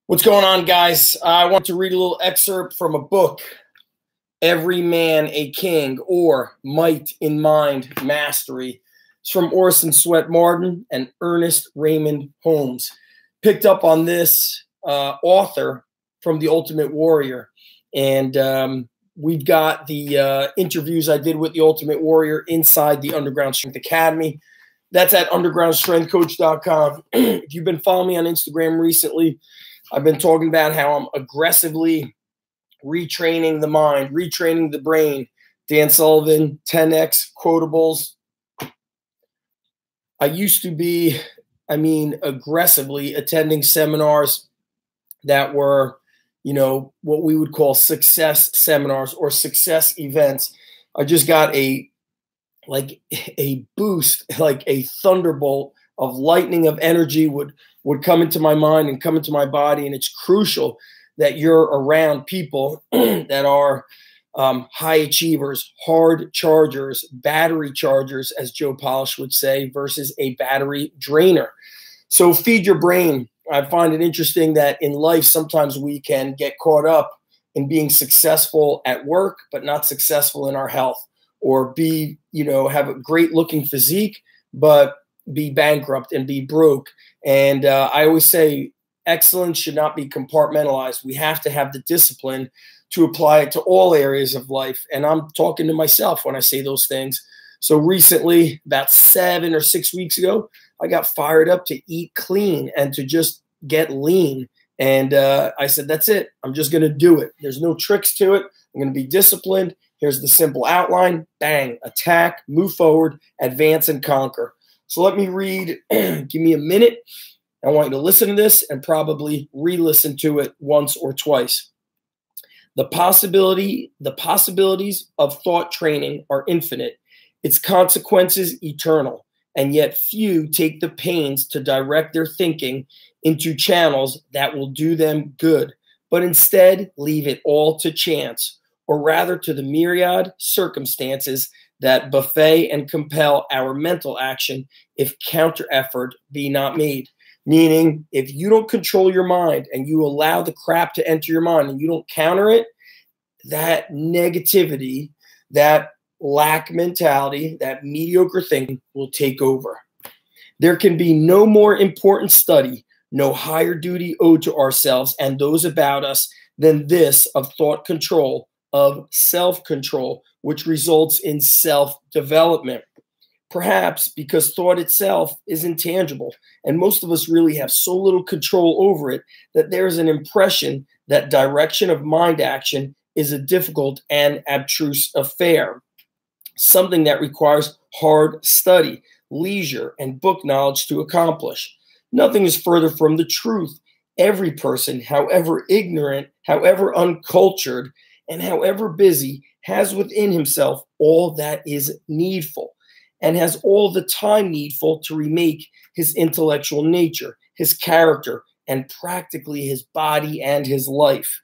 What's going on, guys? I want to read a little excerpt from a book, Every Man a King, or Might in Mind Mastery. It's from Orson Swett Martin and Ernest Raymond Holmes. Picked up on this author from The Ultimate Warrior. And we've got the interviews I did with The Ultimate Warrior inside the Underground Strength Academy. That's at undergroundstrengthcoach.com. If you've been following me on Instagram recently, I've been talking about how I'm aggressively retraining the mind, retraining the brain. Dan Sullivan, 10X quotables. I used to be, aggressively attending seminars that were, what we would call success seminars or success events. I just got a boost, like a thunderbolt of lightning of energy would come into my mind and come into my body. And it's crucial that you're around people that are high achievers, hard chargers, battery chargers, as Joe Polish would say, versus a battery drainer. So feed your brain. I find it interesting that in life, sometimes we can get caught up in being successful at work, but not successful in our health, or be, have a great looking physique, but be bankrupt and be broke. And I always say excellence should not be compartmentalized. We have to have the discipline to apply it to all areas of life. And I'm talking to myself when I say those things. So recently, about 7 or 6 weeks ago, I got fired up to eat clean and to just get lean. And I said, that's it. I'm just going to do it. There's no tricks to it. I'm going to be disciplined. Here's the simple outline. Bang, attack, move forward, advance, and conquer. So let me read. Give me a minute. I want you to listen to this and probably re-listen to it once or twice. The possibilities of thought training are infinite, its consequences eternal, and yet few take the pains to direct their thinking into channels that will do them good, but instead leave it all to chance, or rather to the myriad circumstances that buffet and compel our mental action if counter effort be not made. Meaning, if you don't control your mind and you allow the crap to enter your mind and you don't counter it, that negativity, that lack mentality, that mediocre thinking will take over. There can be no more important study, no higher duty owed to ourselves and those about us than this of thought control, of self-control, which results in self-development. Perhaps because thought itself is intangible, and most of us really have so little control over it that there's an impression that direction of mind action is a difficult and abstruse affair, something that requires hard study, leisure, and book knowledge to accomplish. Nothing is further from the truth. Every person, however ignorant, however uncultured, and however busy, has within himself all that is needful, and has all the time needful to remake his intellectual nature, his character, and practically his body and his life.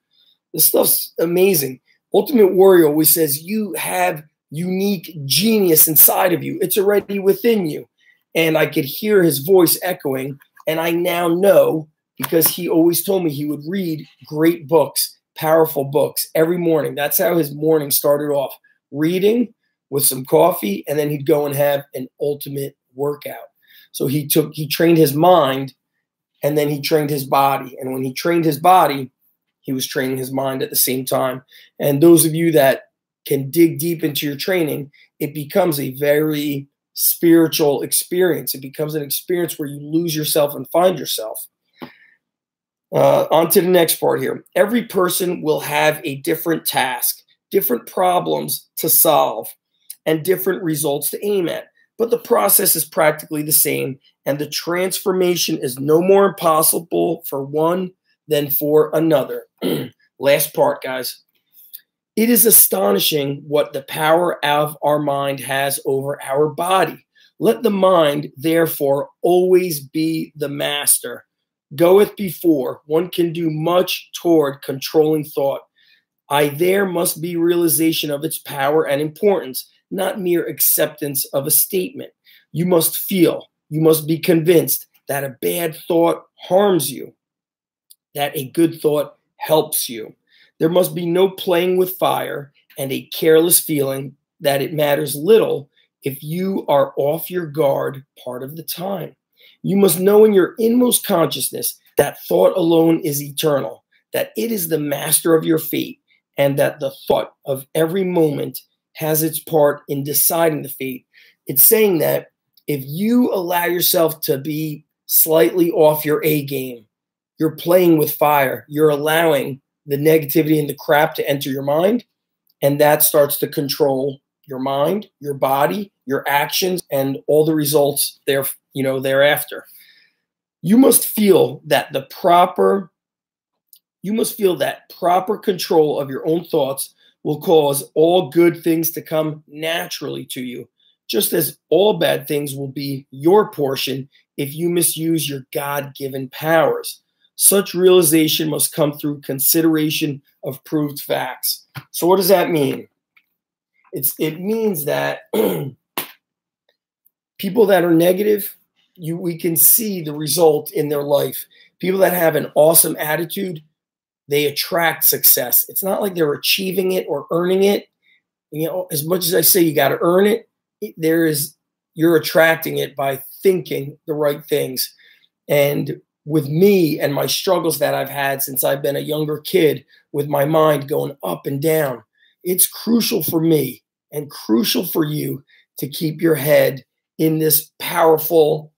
This stuff's amazing. Ultimate Warrior always says you have unique genius inside of you. It's already within you. And I could hear his voice echoing, and I now know, because he always told me he would read great books, powerful books every morning. That's how his morning started off, reading with some coffee, and then he'd go and have an ultimate workout. So he trained his mind, and then he trained his body. And when he trained his body, he was training his mind at the same time. And those of you that can dig deep into your training, it becomes a very spiritual experience. It becomes an experience where you lose yourself and find yourself. On to the next part here. Every person will have a different task, different problems to solve, and different results to aim at. But the process is practically the same, and the transformation is no more impossible for one than for another. Last part, guys. It is astonishing what the power of our mind has over our body. Let the mind, therefore, always be the master. Goeth before, one can do much toward controlling thought. There must be realization of its power and importance, not mere acceptance of a statement. You must feel, you must be convinced that a bad thought harms you. that a good thought helps you. There must be no playing with fire and a careless feeling that it matters little if you are off your guard part of the time. You must know in your inmost consciousness that thought alone is eternal, that it is the master of your fate, and that the thought of every moment has its part in deciding the fate. It's saying that if you allow yourself to be slightly off your A game, you're playing with fire. You're allowing the negativity and the crap to enter your mind, and that starts to control your mind, your body, your actions, and all the results thereafter. You must feel that proper control of your own thoughts will cause all good things to come naturally to you, just as all bad things will be your portion if you misuse your God-given powers. Such realization must come through consideration of proved facts. So what does that mean? It means that people that are negative, we can see the result in their life. People that have an awesome attitude, they attract success. It's not like they're achieving it or earning it. As much as I say you got to earn it, you're attracting it by thinking the right things. And with me and my struggles that I've had since I've been a younger kid, with my mind going up and down, it's crucial for me and crucial for you to keep your head in this powerful,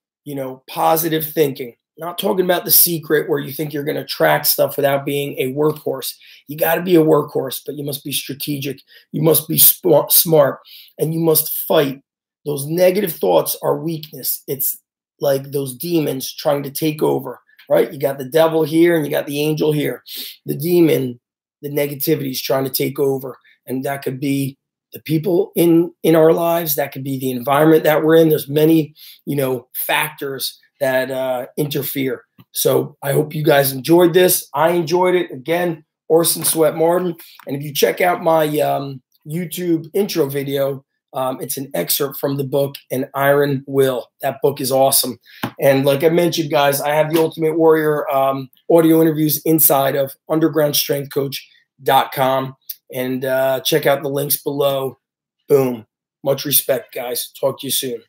positive thinking. Not talking about The Secret where you think you're going to track stuff without being a workhorse. You got to be a workhorse, but you must be strategic. You must be smart, and you must fight. Those negative thoughts are weakness. It's like those demons trying to take over, right? You got the devil here and you got the angel here. The demon, the negativity is trying to take over, and that could be the people in our lives. That could be the environment that we're in. There's many, factors that interfere. So I hope you guys enjoyed this. I enjoyed it. Again, Orson Sweat Martin. And if you check out my YouTube intro video, it's an excerpt from the book, An Iron Will. That book is awesome. And like I mentioned, guys, I have the Ultimate Warrior audio interviews inside of undergroundstrengthcoach.com. And check out the links below. Boom. Much respect, guys. Talk to you soon.